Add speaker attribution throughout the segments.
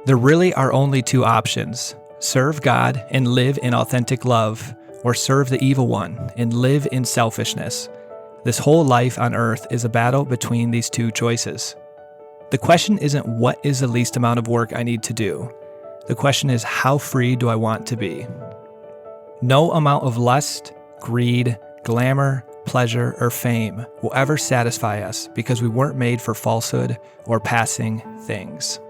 Speaker 1: There really are only two options: serve God and live in authentic love, or serve the evil one and live in selfishness. This whole life on earth is a battle between these two choices. The question isn't what is the least amount of work I need to do. The question is, how free do I want to be? No amount of lust, greed, glamour, pleasure, or fame will ever satisfy us because we weren't made for falsehood or passing things.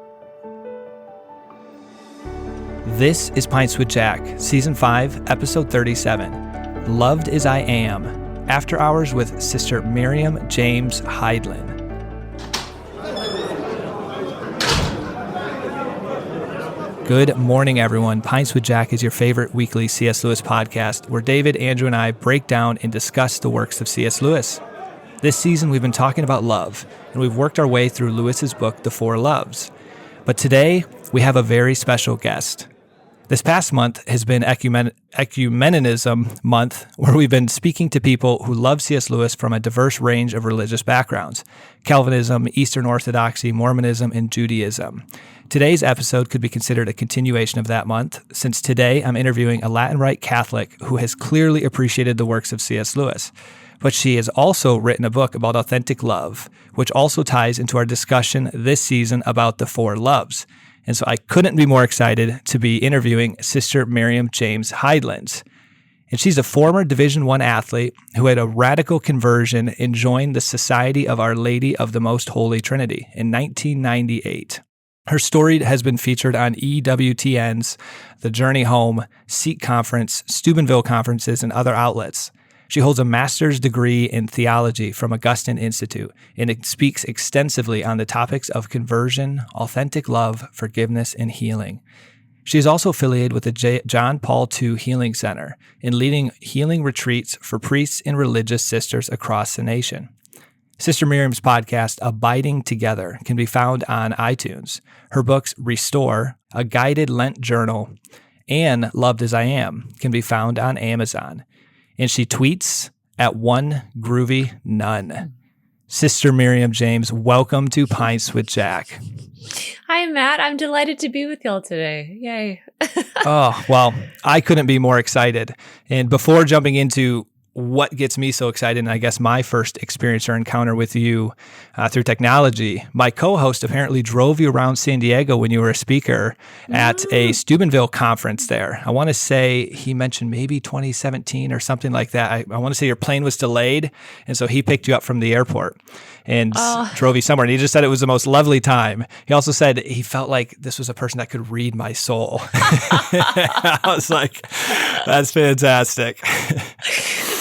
Speaker 1: This is Pints with Jack, Season 5, Episode 37, Loved as I Am, After Hours with Sister Miriam James Heidland. Good morning, everyone. Pints with Jack is your favorite weekly C.S. Lewis podcast, where David, Andrew, and I break down and discuss the works of C.S. Lewis. This season, we've been talking about love, and we've worked our way through Lewis's book, The Four Loves. But today, we have a very special guest. This past month has been Ecumenism Month, where we've been speaking to people who love C.S. Lewis from a diverse range of religious backgrounds: Calvinism, Eastern Orthodoxy, Mormonism, and Judaism. Today's episode could be considered a continuation of that month, since today I'm interviewing a Latin Rite Catholic who has clearly appreciated the works of C.S. Lewis. But she has also written a book about authentic love, which also ties into our discussion this season about the Four Loves. And so I couldn't be more excited to be interviewing Sister Miriam James Heidland. And she's a former Division I athlete who had a radical conversion and joined the Society of Our Lady of the Most Holy Trinity in 1998. Her story has been featured on EWTN's The Journey Home, Seek Conference, Steubenville Conferences, and other outlets. She holds a master's degree in theology from Augustine Institute, and it speaks extensively on the topics of conversion, authentic love, forgiveness, and healing. She is also affiliated with the John Paul II Healing Center in leading healing retreats for priests and religious sisters across the nation. Sister Miriam's podcast, Abiding Together, can be found on iTunes. Her books, Restore, a guided Lent journal, and Loved as I Am, can be found on Amazon. And she tweets at One Groovy Nun. Sister Miriam James, welcome to Pints with Jack.
Speaker 2: Hi, Matt. I'm delighted to be with y'all today. Yay.
Speaker 1: Oh, well, I couldn't be more excited. And before jumping into what gets me so excited, and I guess my first experience or encounter with you through technology, my co-host apparently drove you around San Diego when you were a speaker at a Steubenville conference there. I want to say he mentioned maybe 2017 or something like that. I want to say your plane was delayed, and so he picked you up from the airport and drove you somewhere. And he just said it was the most lovely time. He also said he felt like this was a person that could read my soul. I was like, that's fantastic.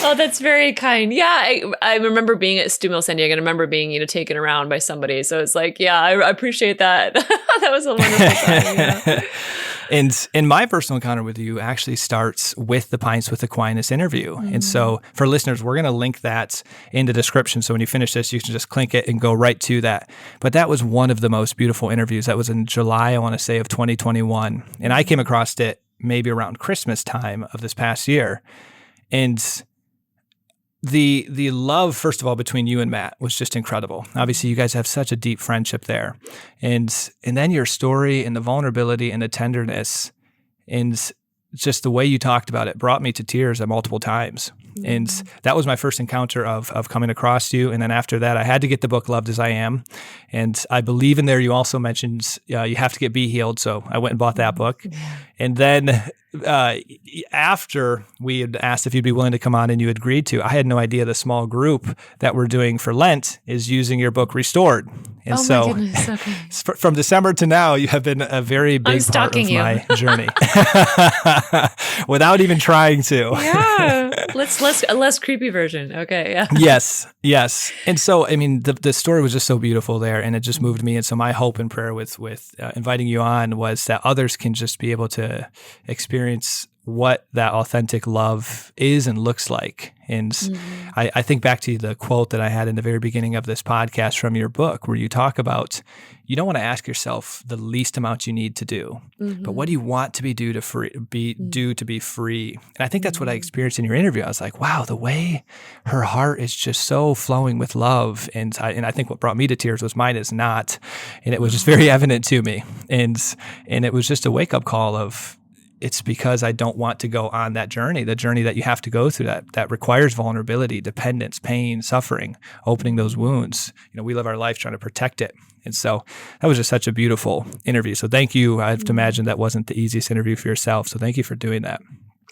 Speaker 2: Oh, that's very kind. Yeah, I remember being at Steubenville, San Diego, and I remember being, taken around by somebody. So it's like, yeah, I appreciate that. That was a wonderful time. Yeah.
Speaker 1: And my personal encounter with you actually starts with the Pints with Aquinas interview. Mm-hmm. And so for listeners, we're going to link that in the description. So when you finish this, you can just click it and go right to that. But that was one of the most beautiful interviews. That was in July, I want to say, of 2021. And I came across it maybe around Christmas time of this past year. And the love, first of all, between you and Matt was just incredible. Obviously, you guys have such a deep friendship there. And then your story and the vulnerability and the tenderness and just the way you talked about it brought me to tears multiple times. Mm-hmm. And that was my first encounter of coming across you. And then after that, I had to get the book Loved as I Am. And I believe in there you also mentioned you have to get Be Healed. So I went and bought that book. Yeah. And then after we had asked if you'd be willing to come on and you agreed to, I had no idea the small group that we're doing for Lent is using your book Restored. And
Speaker 2: my goodness, okay.
Speaker 1: From December to now, you have been a very big part of my journey without even trying to.
Speaker 2: Yeah, a less creepy version. Okay, yeah.
Speaker 1: Yes. And so, I mean, the story was just so beautiful there, and it just moved me. And so my hope and prayer with inviting you on was that others can just be able to experience what that authentic love is and looks like. And I think back to the quote that I had in the very beginning of this podcast from your book, where you talk about, you don't want to ask yourself the least amount you need to do, but what do you want to do to be free? And I think that's what I experienced in your interview. I was like, wow, the way her heart is just so flowing with love. And I think what brought me to tears was mine is not. And it was just very evident to me. And it was just a wake up call of, it's because I don't want to go on that journey, the journey that you have to go through that requires vulnerability, dependence, pain, suffering, opening those wounds. We live our life trying to protect it. And so that was just such a beautiful interview. So thank you. I have to imagine that wasn't the easiest interview for yourself. So thank you for doing that.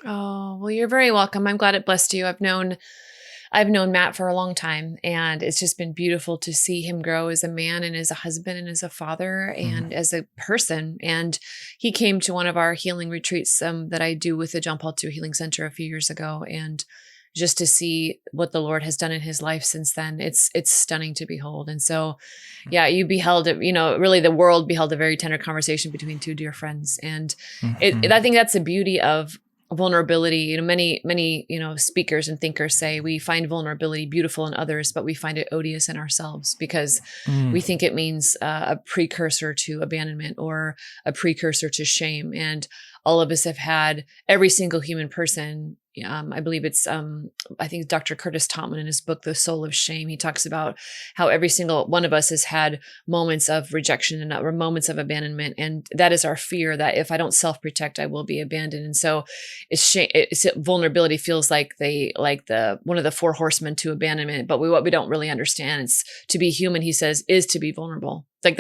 Speaker 2: Oh, well, you're very welcome. I'm glad it blessed you. I've known Matt for a long time, and it's just been beautiful to see him grow as a man and as a husband and as a father and as a person. And he came to one of our healing retreats that I do with the John Paul II Healing Center a few years ago. And just to see what the Lord has done in his life since then, it's stunning to behold. And so, yeah, you beheld it, really the world beheld a very tender conversation between two dear friends. And I think that's the beauty of vulnerability. Many speakers and thinkers say we find vulnerability beautiful in others, but we find it odious in ourselves because we think it means a precursor to abandonment or a precursor to shame. And all of us have had, every single human person. I believe it's, I think Dr. Curtis Topman in his book, The Soul of Shame, he talks about how every single one of us has had moments of rejection and moments of abandonment. And that is our fear that if I don't self-protect, I will be abandoned. And so vulnerability feels like one of the four horsemen to abandonment. But what we don't really understand is to be human, he says, is to be vulnerable. Like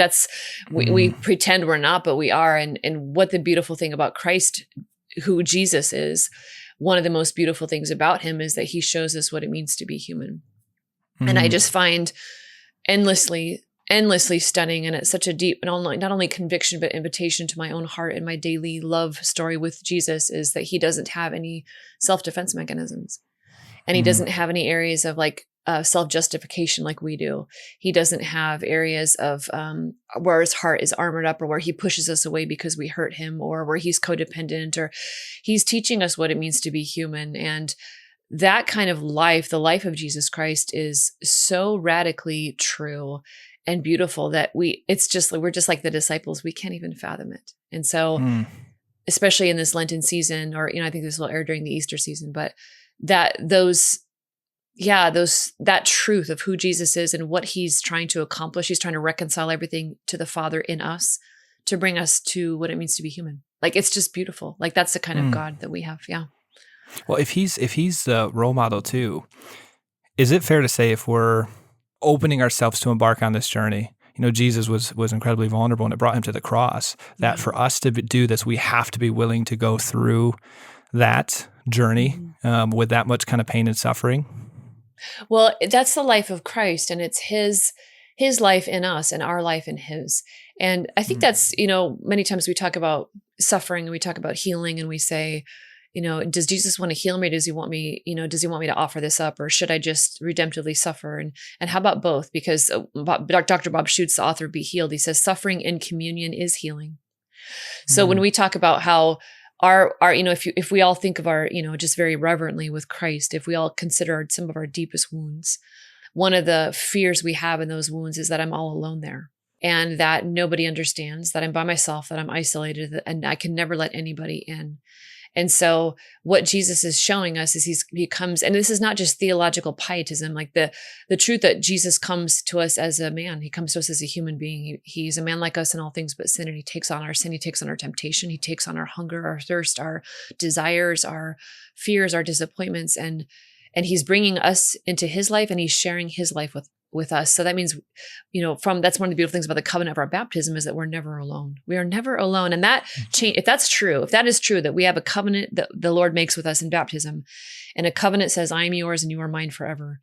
Speaker 2: we pretend we're not, but we are. And what the beautiful thing about Christ, who Jesus is, one of the most beautiful things about him is that he shows us what it means to be human. And I just find endlessly stunning. And it's such a deep, not only conviction, but invitation to my own heart and my daily love story with Jesus is that he doesn't have any self-defense mechanisms. And he doesn't have any areas of self-justification like we do. He doesn't have areas of where his heart is armored up or where he pushes us away because we hurt him or where he's codependent, or he's teaching us what it means to be human. And that kind of life, the life of Jesus Christ, is so radically true and beautiful that we're just like the disciples. We can't even fathom it. And so, especially in this Lenten season, or, I think this will air during the Easter season, but that truth of who Jesus is and what he's trying to accomplish. He's trying to reconcile everything to the Father in us to bring us to what it means to be human. Like, it's just beautiful. Like, that's the kind of God that we have. Yeah.
Speaker 1: Well, if he's the role model too, is it fair to say if we're opening ourselves to embark on this journey, Jesus was incredibly vulnerable and it brought him to the cross, that for us to do this, we have to be willing to go through that journey with that much kind of pain and suffering?
Speaker 2: Well, that's the life of Christ, and it's his life in us and our life in his. And I think that's, many times we talk about suffering and we talk about healing and we say, does Jesus want to heal me? Does he want me, does he want me to offer this up, or should I just redemptively suffer? And how about both? Because Dr. Bob Schuchts, the author of Be Healed, he says suffering in communion is healing. So when we talk about how our if we all think of our, just very reverently with Christ, if we all consider some of our deepest wounds, one of the fears we have in those wounds is that I'm all alone there and that nobody understands, that I'm by myself, that I'm isolated, and I can never let anybody in. And so what Jesus is showing us is he comes, and this is not just theological pietism, like the truth that Jesus comes to us as a man. He comes to us as a human being. He's a man like us in all things but sin, and he takes on our sin. He takes on our temptation. He takes on our hunger, our thirst, our desires, our fears, our disappointments. And he's bringing us into his life, and he's sharing his life with us. So that means, that's one of the beautiful things about the covenant of our baptism is that we're never alone. We are never alone. And that if that is true, that we have a covenant that the Lord makes with us in baptism, and a covenant says, I am yours and you are mine forever.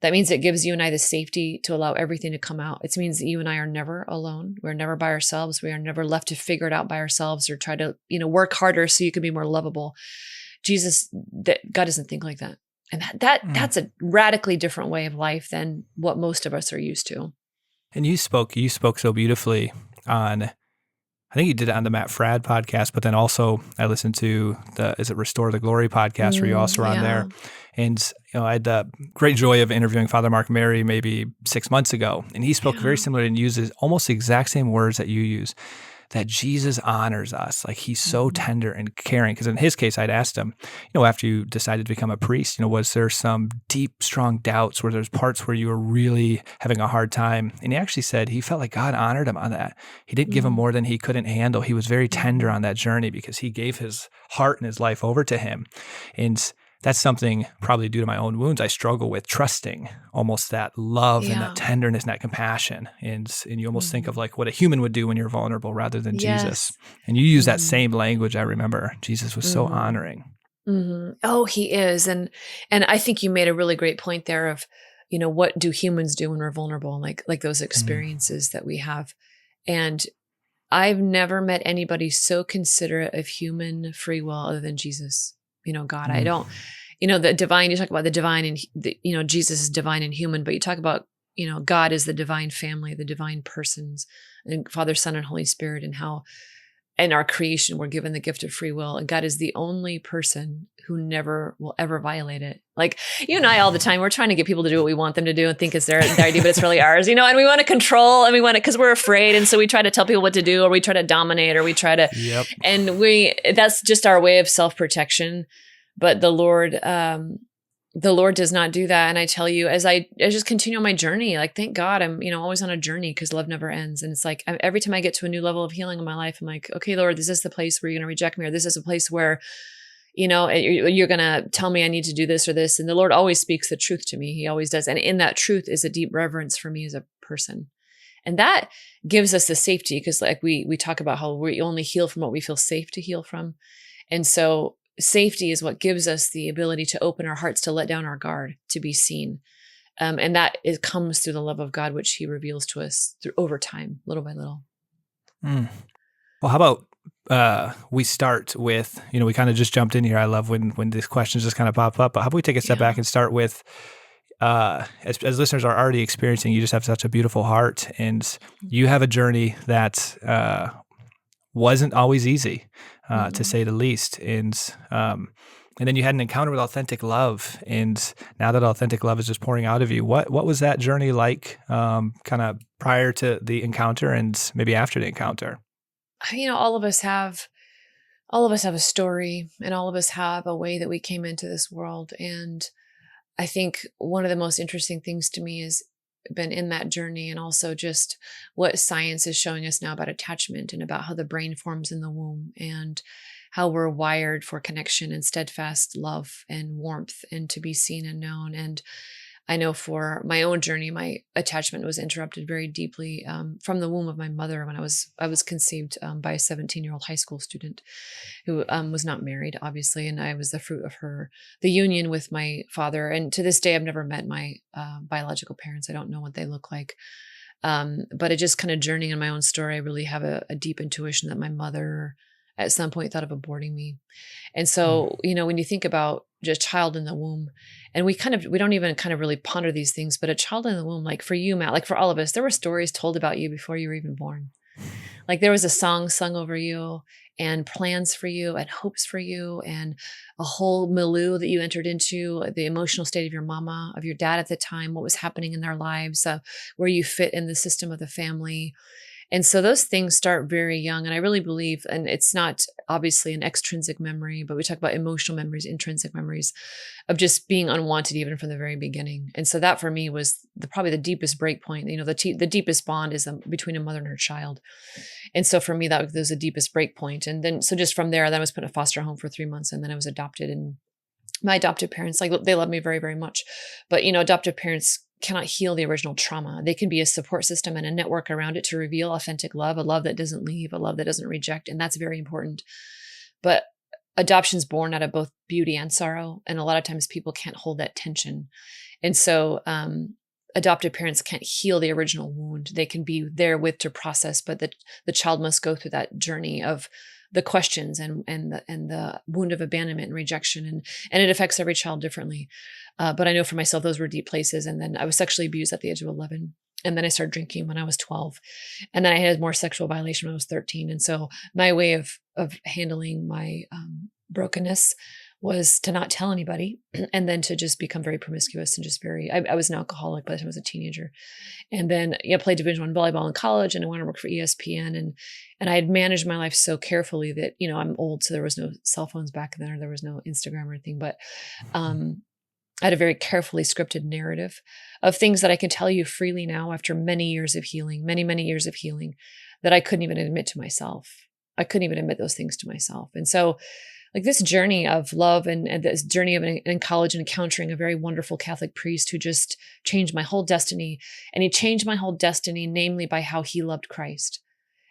Speaker 2: That means it gives you and I the safety to allow everything to come out. It means that you and I are never alone. We're never by ourselves. We are never left to figure it out by ourselves or try to, work harder so you can be more lovable. God doesn't think like that. And that's a radically different way of life than what most of us are used to.
Speaker 1: And you spoke so beautifully on I think you did it on the Matt Fradd podcast, but then also I listened to is it Restore the Glory podcast where you also were on there. And, I had the great joy of interviewing Father Mark Mary maybe 6 months ago. And he spoke very similar and uses almost the exact same words that you use, that Jesus honors us. Like he's so tender and caring. Because in his case, I'd asked him, after you decided to become a priest, was there some deep, strong doubts where there's parts where you were really having a hard time? And he actually said he felt like God honored him on that. He didn't give him more than he couldn't handle. He was very tender on that journey because he gave his heart and his life over to him. And that's something probably due to my own wounds. I struggle with trusting almost that love and that tenderness and that compassion. And you almost think of like what a human would do when you're vulnerable rather than Jesus. And you use that same language. I remember Jesus was so honoring.
Speaker 2: Oh, he is. And I think you made a really great point there of, what do humans do when we're vulnerable? Like those experiences that we have. And I've never met anybody so considerate of human free will other than Jesus. God, I don't, the divine, you talk about the divine and, Jesus is divine and human, but you talk about, God is the divine family, the divine persons, and Father, Son, and Holy Spirit, and how in our creation, we're given the gift of free will. And God is the only person who never will ever violate it. Like you and I all the time, we're trying to get people to do what we want them to do and think it's their idea, but it's really ours, and we want to control and we want to, because we're afraid. And so we try to tell people what to do, or we try to dominate, or we try to, and that's just our way of self-protection. But the Lord does not do that. And I tell you, as I just continue on my journey, like, thank God I'm, always on a journey because love never ends. And it's like, every time I get to a new level of healing in my life, I'm like, okay, Lord, this is the place where you're going to reject me, or this is a place where, you're going to tell me I need to do this or this. And the Lord always speaks the truth to me. He always does. And in that truth is a deep reverence for me as a person. And that gives us the safety, because like we talk about how we only heal from what we feel safe to heal from. And so safety is what gives us the ability to open our hearts, to let down our guard, to be seen. And that comes through the love of God, which he reveals to us over time, little by little.
Speaker 1: Well, how about we start with, we kind of just jumped in here. I love when these questions just kind of pop up, but how about we take a step back and start with, as listeners are already experiencing, you just have such a beautiful heart, and you have a journey that wasn't always easy, to say the least. And then you had an encounter with authentic love, and now that authentic love is just pouring out of you. What was that journey like, kind of prior to the encounter and maybe after the encounter?
Speaker 2: All of us have a story, and all of us have a way that we came into this world. And I think one of the most interesting things to me has been in that journey, and also just what science is showing us now about attachment and about how the brain forms in the womb, and how we're wired for connection and steadfast love and warmth, and to be seen and known. And I know for my own journey, my attachment was interrupted very deeply from the womb of my mother when I was conceived by a 17-year-old high school student who was not married, obviously, and I was the fruit of the union with my father. And to this day, I've never met my biological parents. I don't know what they look like. But it just kind of journeying in my own story, I really have a deep intuition that my mother at some point thought of aborting me. And so, when you think about just child in the womb, and we don't even kind of really ponder these things, but a child in the womb, like for you, Matt, like for all of us, there were stories told about you before you were even born. Like there was a song sung over you, and plans for you, and hopes for you, and a whole milieu that you entered into, the emotional state of your mama, of your dad at the time, what was happening in their lives, where you fit in the system of the family. And so those things start very young. And I really believe, and it's not obviously an extrinsic memory, but we talk about emotional memories, intrinsic memories of just being unwanted even from the very beginning. And so that for me was probably the deepest break point. The deepest bond is between a mother and her child. And so for me, that was the deepest break point. And then, so just from there, then I was put in a foster home for 3 months, and then I was adopted. And my adoptive parents, they love me very, very much. But, adoptive parents cannot heal the original trauma. They can be a support system and a network around it to reveal authentic love, a love that doesn't leave, a love that doesn't reject. And that's very important. But adoption's born out of both beauty and sorrow. And a lot of times people can't hold that tension. And so adoptive parents can't heal the original wound. They can be there to process, but the child must go through that journey of the questions and the wound of abandonment and rejection. And it affects every child differently. But I know for myself, those were deep places. And then I was sexually abused at the age of 11. And then I started drinking when I was 12. And then I had more sexual violation when I was 13. And so my way of handling my brokenness was to not tell anybody, and then to just become very promiscuous and just I was an alcoholic by the time I was a teenager. And then I played Division I volleyball in college, and I went to work for ESPN, and I had managed my life so carefully that, I'm old, so there was no cell phones back then, or there was no Instagram or anything, but I had a very carefully scripted narrative of things that I can tell you freely now after many years of healing, many, many years of healing, that I couldn't even admit to myself. I couldn't even admit those things to myself. And so like this journey of love and this journey of in college and encountering a very wonderful Catholic priest who just changed my whole destiny. And he changed my whole destiny, namely by how he loved Christ.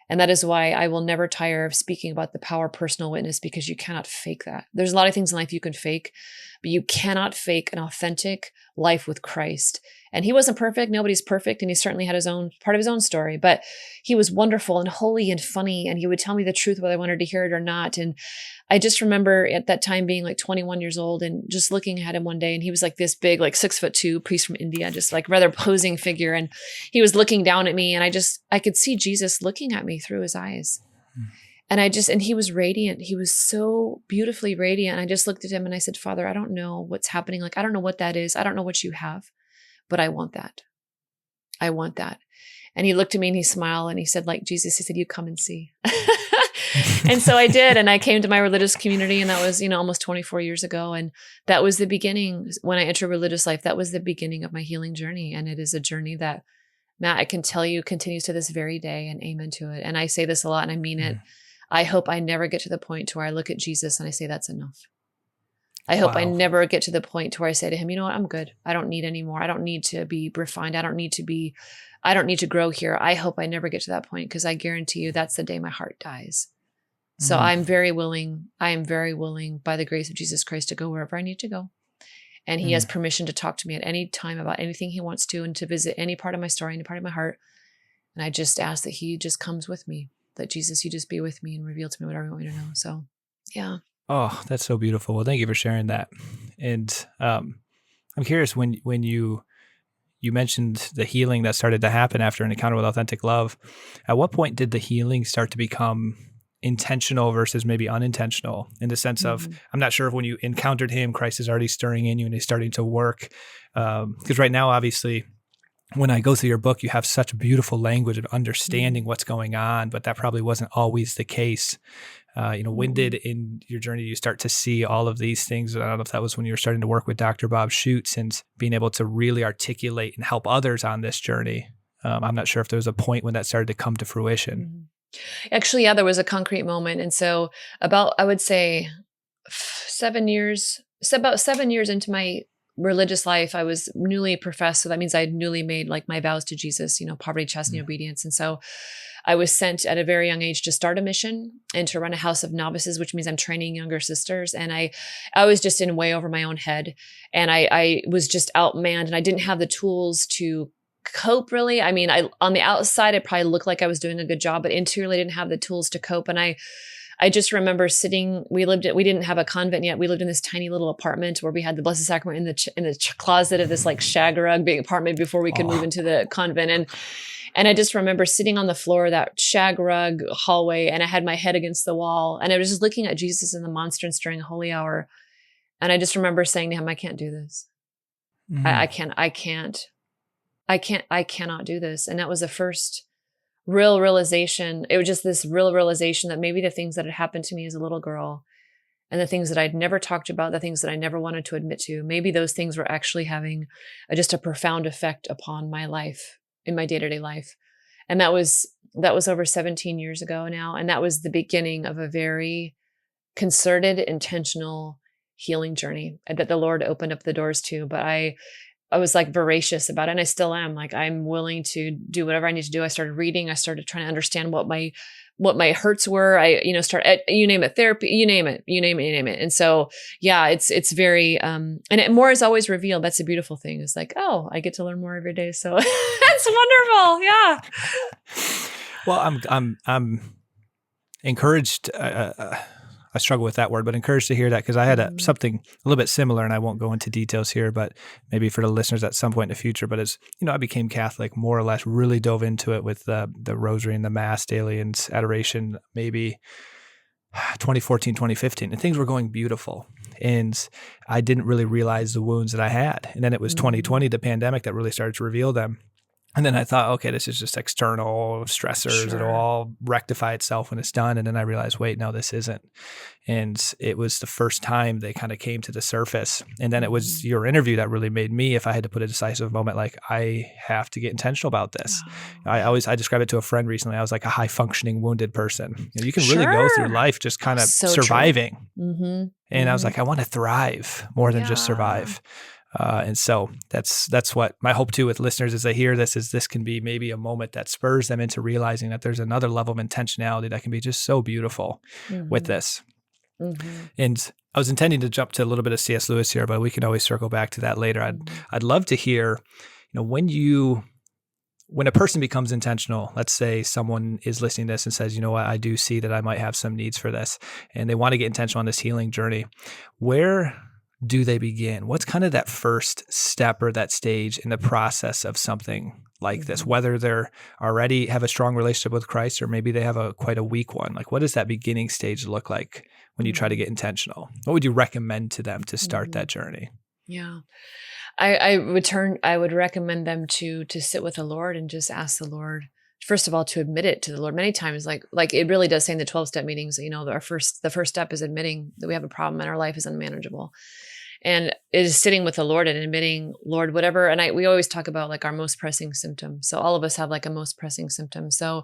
Speaker 2: And that is why I will never tire of speaking about the power of personal witness, because you cannot fake that. There's a lot of things in life you can fake, but you cannot fake an authentic life with Christ. And he wasn't perfect. Nobody's perfect. And he certainly had his own part of his own story, but he was wonderful and holy and funny. And he would tell me the truth, whether I wanted to hear it or not. And I just remember at that time being like 21 years old and just looking at him one day. And he was like this big, like 6'2" priest from India, just like rather posing figure. And he was looking down at me, and I could see Jesus looking at me through his eyes. And he was radiant. He was so beautifully radiant. And I just looked at him and I said, Father, I don't know what's happening. Like, I don't know what that is. I don't know what you have, but I want that. I want that. And he looked at me and he smiled and he said, like Jesus, he said, you come and see. And so I did. And I came to my religious community, and that was, almost 24 years ago. And that was the beginning. When I entered religious life, that was the beginning of my healing journey. And it is a journey that, Matt, I can tell you continues to this very day, and amen to it. And I say this a lot and I mean it. I hope I never get to the point to where I look at Jesus and I say, that's enough. I hope I never get to the point to where I say to him, you know what, I'm good. I don't need any more. I don't need to be refined. I don't need to grow here. I hope I never get to that point, because I guarantee you that's the day my heart dies. So I am very willing by the grace of Jesus Christ to go wherever I need to go. And he has permission to talk to me at any time about anything he wants to, and to visit any part of my story, any part of my heart. And I just ask that he just comes with me, that Jesus, you just be with me and reveal to me whatever you want me to know. So, yeah.
Speaker 1: Oh, that's so beautiful. Well, thank you for sharing that. And I'm curious, when you mentioned the healing that started to happen after an encounter with authentic love, at what point did the healing start to become intentional versus maybe unintentional, in the sense of, I'm not sure if when you encountered him, Christ is already stirring in you and he's starting to work. Because right now, obviously, when I go through your book, you have such beautiful language of understanding what's going on, but that probably wasn't always the case. When did in your journey you start to see all of these things? I don't know if that was when you were starting to work with Dr. Bob Schutz and being able to really articulate and help others on this journey. I'm not sure if there was a point when that started to come to fruition.
Speaker 2: Actually, yeah, there was a concrete moment. And so I would say 7 years into my religious life, I was newly professed. So that means I had newly made like my vows to Jesus, poverty, chastity, obedience. And so I was sent at a very young age to start a mission and to run a house of novices, which means I'm training younger sisters. And I was just in way over my own head, and I was just outmanned, and I didn't have the tools to cope, really. I mean, on the outside, it probably looked like I was doing a good job, but interiorly I didn't have the tools to cope. And I just remember we didn't have a convent yet. We lived in this tiny little apartment where we had the Blessed Sacrament in the closet of this like shag rug big apartment before we could move into the convent. And I just remember sitting on the floor of that shag rug hallway, and I had my head against the wall, and I was just looking at Jesus and the monstrance during Holy Hour. And I just remember saying to him, I can't do this. I cannot do this. And that was the first real realization. It was just this real realization that maybe the things that had happened to me as a little girl, and the things that I'd never talked about, the things that I never wanted to admit to, maybe those things were actually having just a profound effect upon my life, in my day-to-day life. And that was over 17 years ago now. And that was the beginning of a very concerted, intentional healing journey that the Lord opened up the doors to. But I was like voracious about it. And I still am. Like, I'm willing to do whatever I need to do. I started reading. I started trying to understand what my hurts were. You name it, therapy, you name it. And so, yeah, it's very, and more is always revealed. That's a beautiful thing. It's like, oh, I get to learn more every day. So that's wonderful. Yeah.
Speaker 1: Well, I'm encouraged. I struggle with that word, but encouraged to hear that because I had something a little bit similar, and I won't go into details here, but maybe for the listeners at some point in the future. But as I became Catholic, more or less really dove into it with the rosary and the Mass daily and adoration, maybe 2014, 2015, and things were going beautiful. And I didn't really realize the wounds that I had. And then it was 2020, the pandemic, that really started to reveal them. And then I thought, okay, this is just external stressors. It'll all rectify itself when it's done. And then I realized, wait, no, this isn't. And it was the first time they kind of came to the surface. And then it was your interview that really made me, if I had to put a decisive moment, like, I have to get intentional about this. I described it to a friend recently. I was like a high functioning wounded person. You can really go through life just kind of surviving. And I was like, I want to thrive more than just survive. And so that's what my hope too with listeners as they hear this is this can be maybe a moment that spurs them into realizing that there's another level of intentionality that can be just so beautiful with this. And I was intending to jump to a little bit of C.S. Lewis here, but we can always circle back to that later. I'd love to hear, when a person becomes intentional, let's say someone is listening to this and says, you know what, I do see that I might have some needs for this, and they want to get intentional on this healing journey. Where do they begin? What's kind of that first step or that stage in the process of something like this, whether they're already have a strong relationship with Christ or maybe they have quite a weak one? Like, what does that beginning stage look like when you try to get intentional? What would you recommend to them to start that journey?
Speaker 2: Yeah. I would recommend them to sit with the Lord and just ask the Lord, first of all, to admit it to the Lord. Many times, like it really does say in the 12-step meetings, the first step is admitting that we have a problem and our life is unmanageable. And it is sitting with the Lord and admitting, Lord, whatever. And we always talk about like our most pressing symptom. So all of us have like a most pressing symptom. So,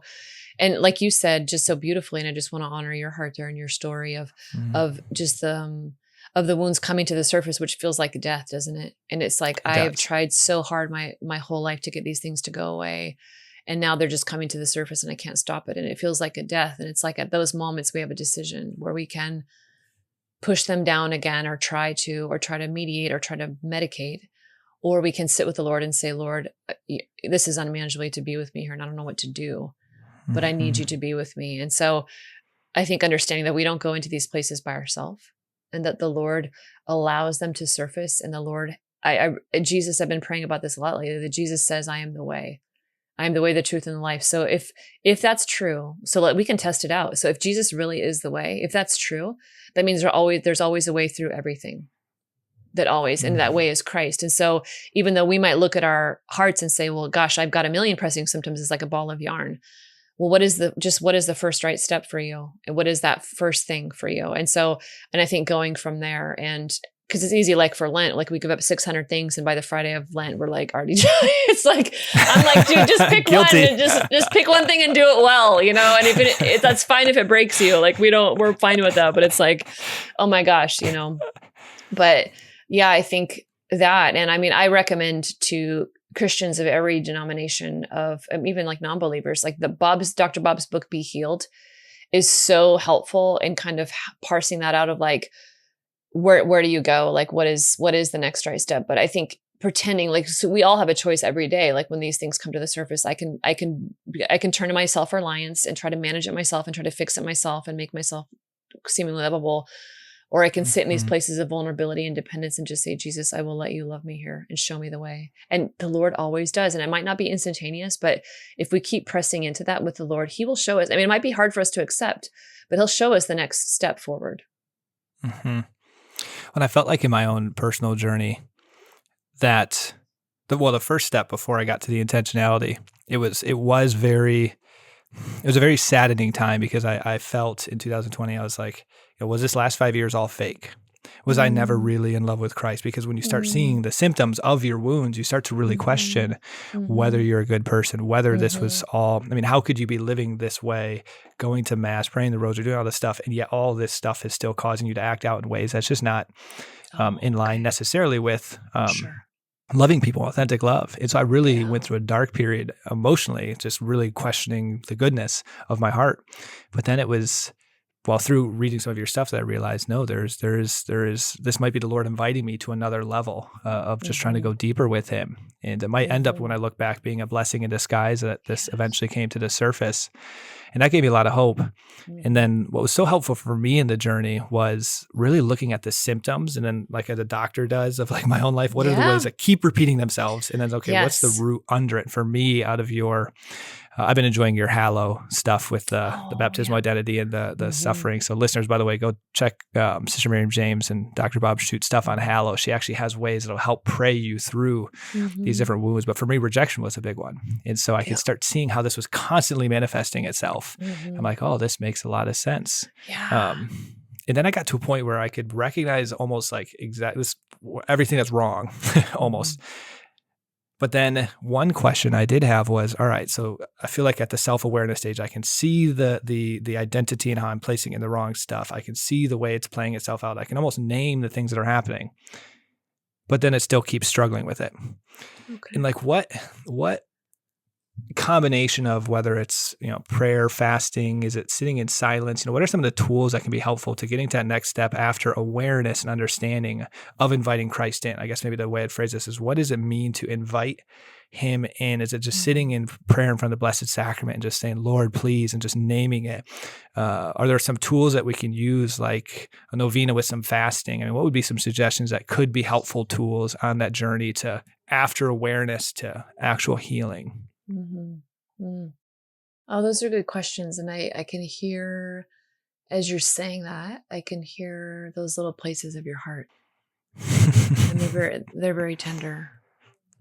Speaker 2: and like you said, just so beautifully, and I just want to honor your heart there and your story of just of the wounds coming to the surface, which feels like death, doesn't it? And it's like, I've tried so hard my whole life to get these things to go away. And now they're just coming to the surface and I can't stop it. And it feels like a death. And it's like at those moments we have a decision where we can push them down again or try to mediate or try to medicate, or we can sit with the Lord and say, Lord, this is unmanageable to be with me here. And I don't know what to do, but I need you to be with me. And so I think understanding that we don't go into these places by ourselves and that the Lord allows them to surface. And the Lord, Jesus, I've been praying about this a lot lately, that Jesus says, I am the way. I am the way, the truth, and the life. So if that's true, so we can test it out. So if Jesus really is the way, if that's true, that means there's always a way through everything. And that way is Christ. And so even though we might look at our hearts and say, well, gosh, I've got a million pressing symptoms, it's like a ball of yarn. Well, what is the first right step for you? And what is that first thing for you? And I think going from there, and because it's easy, like for Lent, like we give up 600 things, and by the Friday of Lent, we're like already. It's like I'm like, dude, just pick one, and just pick one thing and do it well, And if that's fine if it breaks you, like we're fine with that. But it's like, oh my gosh, But yeah, I think that, and I mean, I recommend to Christians of every denomination, even like non-believers, like Dr. Bob's book, Be Healed, is so helpful in kind of parsing that out of like, where do you go? Like, what is the next right step? But I think pretending like, so we all have a choice every day. Like when these things come to the surface, I can turn to my self-reliance and try to manage it myself and try to fix it myself and make myself seemingly lovable. Or I can sit in these places of vulnerability and dependence and just say, Jesus, I will let you love me here and show me the way. And the Lord always does. And it might not be instantaneous, but if we keep pressing into that with the Lord, he will show us. I mean, it might be hard for us to accept, but he'll show us the next step forward.
Speaker 1: When I felt like in my own personal journey that the first step before I got to the intentionality, it was a very saddening time because I felt in 2020, I was like, was this last 5 years all fake? Was I never really in love with Christ? Because when you start seeing the symptoms of your wounds, you start to really question whether you're a good person, whether this was all, I mean, how could you be living this way, going to Mass, praying the rosary, doing all this stuff, and yet all this stuff is still causing you to act out in ways that's just not in line necessarily with loving people, authentic love. And so I really went through a dark period emotionally, just really questioning the goodness of my heart. But then it was, through reading some of your stuff that I realized, no, there is, this might be the Lord inviting me to another level of just trying to go deeper with him. And it might end up, when I look back, being a blessing in disguise that this eventually came to the surface. And that gave me a lot of hope.
Speaker 2: Mm.
Speaker 1: And then what was so helpful for me in the journey was really looking at the symptoms, and then like as a doctor does of like my own life, what are the ways that keep repeating themselves? And then, okay, what's the root under it? For me, out of your, I've been enjoying your Hallow stuff with the baptismal identity and the suffering. So listeners, by the way, go check Sister Miriam James and Dr. Bob Schutt's stuff on Hallow. She actually has ways that'll help pray you through these different wounds. But for me, rejection was a big one. And so I could start seeing how this was constantly manifesting itself. I'm like, oh, this makes a lot of sense. And then I got to a point where I could recognize almost like everything that's wrong, almost. But then one question I did have was, all right, so I feel like at the self-awareness stage, I can see the identity and how I'm placing in the wrong stuff. I can see the way it's playing itself out. I can almost name the things that are happening, but then it still keeps struggling with it. And like what combination of, whether it's, prayer, fasting, is it sitting in silence? What are some of the tools that can be helpful to getting to that next step after awareness and understanding of inviting Christ in? I guess maybe the way I'd phrase this is, what does it mean to invite him in? Is it just sitting in prayer in front of the Blessed Sacrament and just saying, Lord, please, and just naming it? Are there some tools that we can use, like a novena with some fasting? I mean, what would be some suggestions that could be helpful tools on that journey to after awareness to actual healing?
Speaker 2: Oh, those are good questions. And I can hear, as you're saying that, I can hear those little places of your heart. And they're very tender.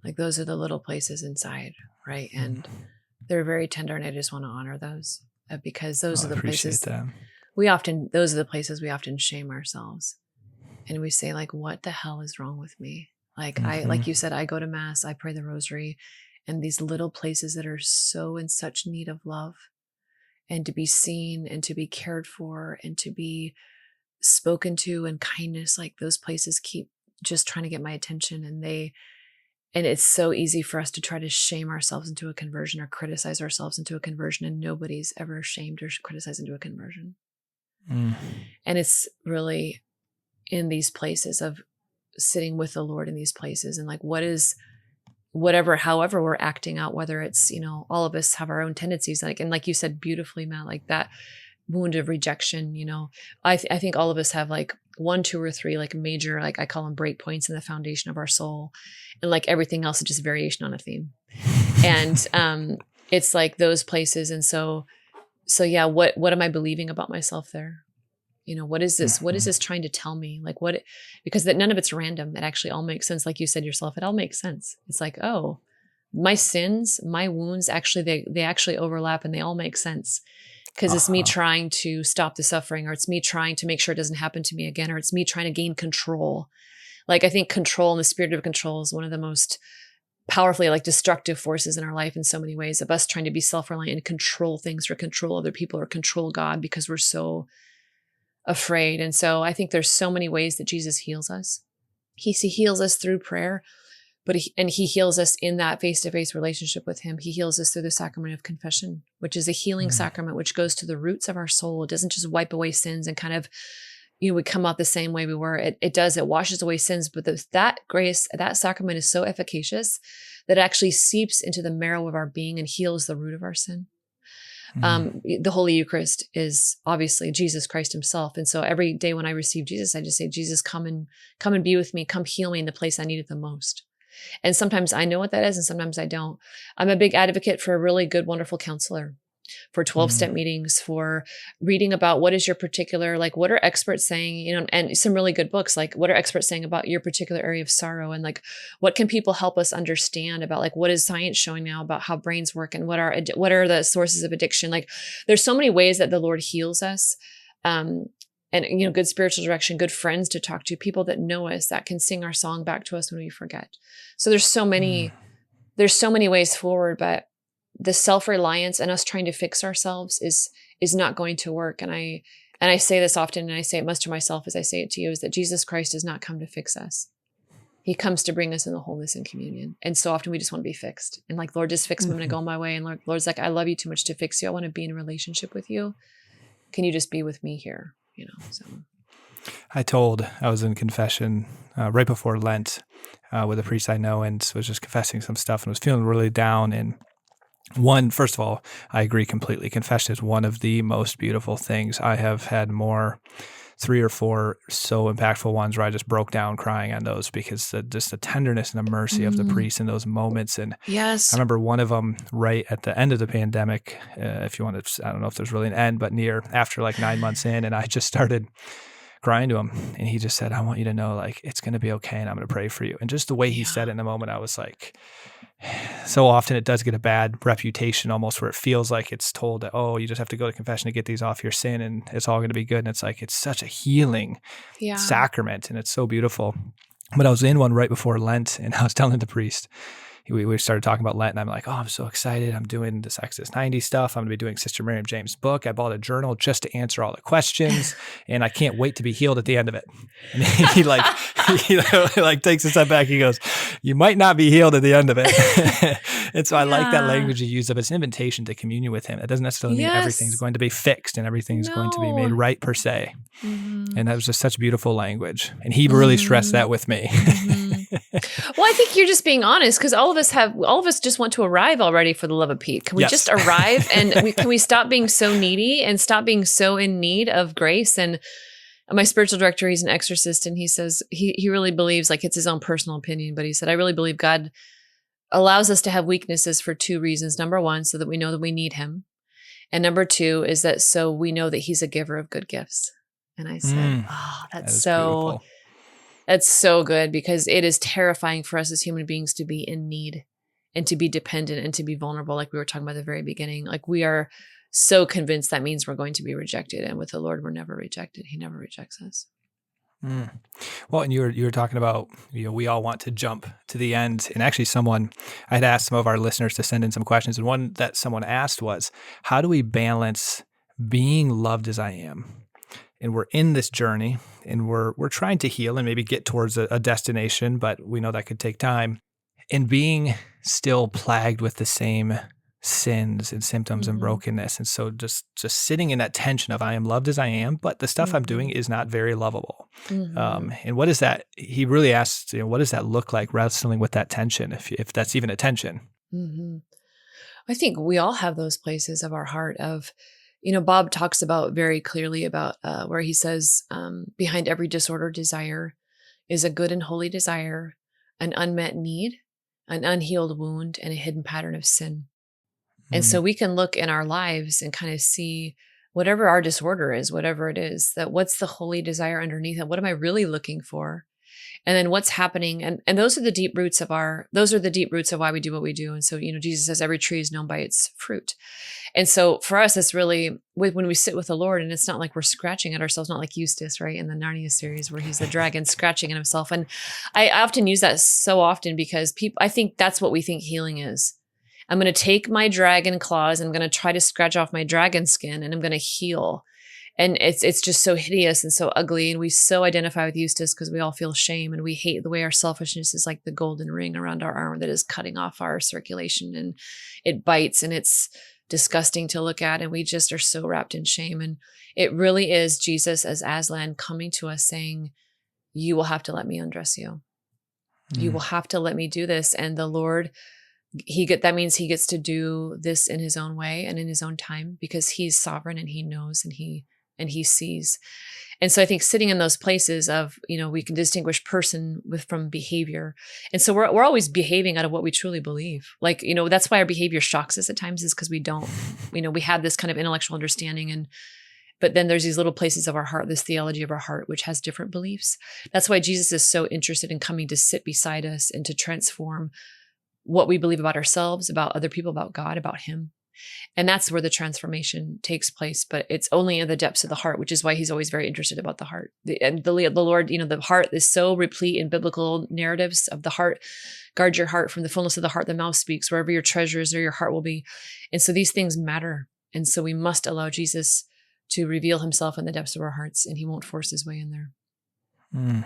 Speaker 2: Like those are the little places inside, right? And they're very tender, and I just want to honor those because those are the places those are the places we often shame ourselves. And we say, like, what the hell is wrong with me? Like like you said, I go to Mass, I pray the rosary, and these little places that are so in such need of love, and to be seen and to be cared for and to be spoken to and kindness, like those places keep just trying to get my attention. And it's so easy for us to try to shame ourselves into a conversion or criticize ourselves into a conversion. And nobody's ever shamed or criticized into a conversion. And it's really in these places of sitting with the Lord in these places. And like, however we're acting out, whether it's, all of us have our own tendencies, and like you said beautifully, Matt, like that wound of rejection, I think all of us have like 1, 2, or 3, like major, like I call them break points in the foundation of our soul. And like everything else is just variation on a theme. And it's like those places. And so yeah, what am I believing about myself there? What is this? What is this trying to tell me? Like because none of it's random. It actually all makes sense. Like you said yourself, it all makes sense. It's like, oh, my sins, my wounds, actually, they actually overlap, and they all make sense. Because it's me trying to stop the suffering, or it's me trying to make sure it doesn't happen to me again, or it's me trying to gain control. Like I think control and the spirit of control is one of the most powerfully like destructive forces in our life in so many ways, of us trying to be self-reliant and control things or control other people or control God because we're so afraid. And so I think there's so many ways that Jesus heals us. He heals us through prayer, but he heals us in that face-to-face relationship with him. He heals us through the sacrament of confession, which is a healing sacrament, which goes to the roots of our soul. It doesn't just wipe away sins and kind of, we come out the same way we were. It washes away sins, but that grace, that sacrament is so efficacious that it actually seeps into the marrow of our being and heals the root of our sin. The Holy Eucharist is obviously Jesus Christ himself. And so every day when I receive Jesus, I just say, Jesus, come and be with me. Come heal me in the place I need it the most. And sometimes I know what that is, and sometimes I don't. I'm a big advocate for a really good, wonderful counselor, for 12-step meetings, for reading about what is your particular, like, what are experts saying, and some really good books, like what are experts saying about your particular area of sorrow, and like, what can people help us understand about, like, what is science showing now about how brains work, and what are the sources of addiction? Like, there's so many ways that the Lord heals us. And good spiritual direction, good friends to talk to, people that know us, that can sing our song back to us when we forget. So there's so many ways forward, but the self-reliance and us trying to fix ourselves is not going to work. And I say this often, and I say it much to myself as I say it to you, is that Jesus Christ does not come to fix us. He comes to bring us in the wholeness and communion. And so often we just want to be fixed. And like, Lord, just fix me. I'm going to go my way. And Lord's like, I love you too much to fix you. I want to be in a relationship with you. Can you just be with me here? So.
Speaker 1: I was in confession right before Lent with a priest I know, and was just confessing some stuff and was feeling really down. And One, first of all, I agree completely. Confession is one of the most beautiful things. I have had 3 or 4 so impactful ones where I just broke down crying on those because just the tenderness and the mercy of the priest in those moments. And I
Speaker 2: Yes.
Speaker 1: remember one of them right at the end of the pandemic, if you want to, I don't know if there's really an end, but after like 9 months in, and I just started crying to him, and he just said, I want you to know, like, it's going to be okay, and I'm going to pray for you. And just the way he said it in the moment, I was like, so often it does get a bad reputation almost, where it feels like it's told that, oh, you just have to go to confession to get these off your sin and it's all going to be good. And it's like, it's such a healing sacrament, and it's so beautiful. But I was in one right before Lent, and I was telling the priest, we started talking about Lent, and I'm like, oh, I'm so excited. I'm doing this Exodus 90 stuff. I'm going to be doing Sister Miriam James' book. I bought a journal just to answer all the questions, and I can't wait to be healed at the end of it. And he takes a step back. He goes, you might not be healed at the end of it. And so I like that language you use of it's an invitation to communion with him. It doesn't necessarily mean everything's going to be fixed and everything's going to be made right per se. And that was just such beautiful language. And he really stressed that with me.
Speaker 2: Well, I think you're just being honest, because all of us just want to arrive already for the love of Pete. Can we just arrive, and can we stop being so needy and stop being so in need of grace? And my spiritual director, he's an exorcist, and he says he really believes, like, it's his own personal opinion, but he said, I really believe God allows us to have weaknesses for 2 reasons. Number 1, so that we know that we need him. And number 2 is that so we know that he's a giver of good gifts. And I said, that's so beautiful. That's so good, because it is terrifying for us as human beings to be in need and to be dependent and to be vulnerable. Like we were talking about at the very beginning, like we are so convinced that means we're going to be rejected. And with the Lord, we're never rejected. He never rejects us.
Speaker 1: Well, and you were talking about, we all want to jump to the end. And actually I had asked some of our listeners to send in some questions. And one that someone asked was, how do we balance being loved as I am? And we're in this journey, and we're trying to heal and maybe get towards a destination, but we know that could take time. And being still plagued with the same sins and symptoms and brokenness. And so just sitting in that tension of I am loved as I am, but the stuff I'm doing is not very lovable. And what is that? He really asked, what does that look like, wrestling with that tension, if that's even a tension?
Speaker 2: I think we all have those places of our heart of, Bob talks about very clearly about where he says, behind every disordered desire is a good and holy desire, an unmet need, an unhealed wound, and a hidden pattern of sin. And so we can look in our lives and kind of see whatever our disorder is, whatever it is, that what's the holy desire underneath it? What am I really looking for? And then what's happening? And those are the deep roots of why we do what we do. And so, Jesus says every tree is known by its fruit. And so for us, it's really when we sit with the Lord, and it's not like we're scratching at ourselves, not like Eustace, right? In the Narnia series where he's the dragon scratching at himself. And I often use that so often because I think that's what we think healing is. I'm going to take my dragon claws, I'm going to try to scratch off my dragon skin, and I'm going to heal. And it's just so hideous and so ugly. And we so identify with Eustace because we all feel shame, and we hate the way our selfishness is like the golden ring around our arm that is cutting off our circulation, and it bites, and it's disgusting to look at. And we just are so wrapped in shame. And it really is Jesus as Aslan coming to us saying, you will have to let me undress you. You will have to let me do this. And the Lord, that means he gets to do this in his own way and in his own time, because he's sovereign and he knows and he sees. And so I think sitting in those places of, we can distinguish person from behavior. And so we're always behaving out of what we truly believe. Like, that's why our behavior shocks us at times, is because we don't, we have this kind of intellectual understanding, but then there's these little places of our heart, this theology of our heart, which has different beliefs. That's why Jesus is so interested in coming to sit beside us and to transform what we believe about ourselves, about other people, about God, about him. And that's where the transformation takes place. But it's only in the depths of the heart, which is why he's always very interested about the heart. The Lord, the heart is so replete in biblical narratives of the heart. Guard your heart, from the fullness of the heart, the mouth speaks. Wherever your treasure is, there your heart will be. And so these things matter. And so we must allow Jesus to reveal himself in the depths of our hearts, and he won't force his way in there.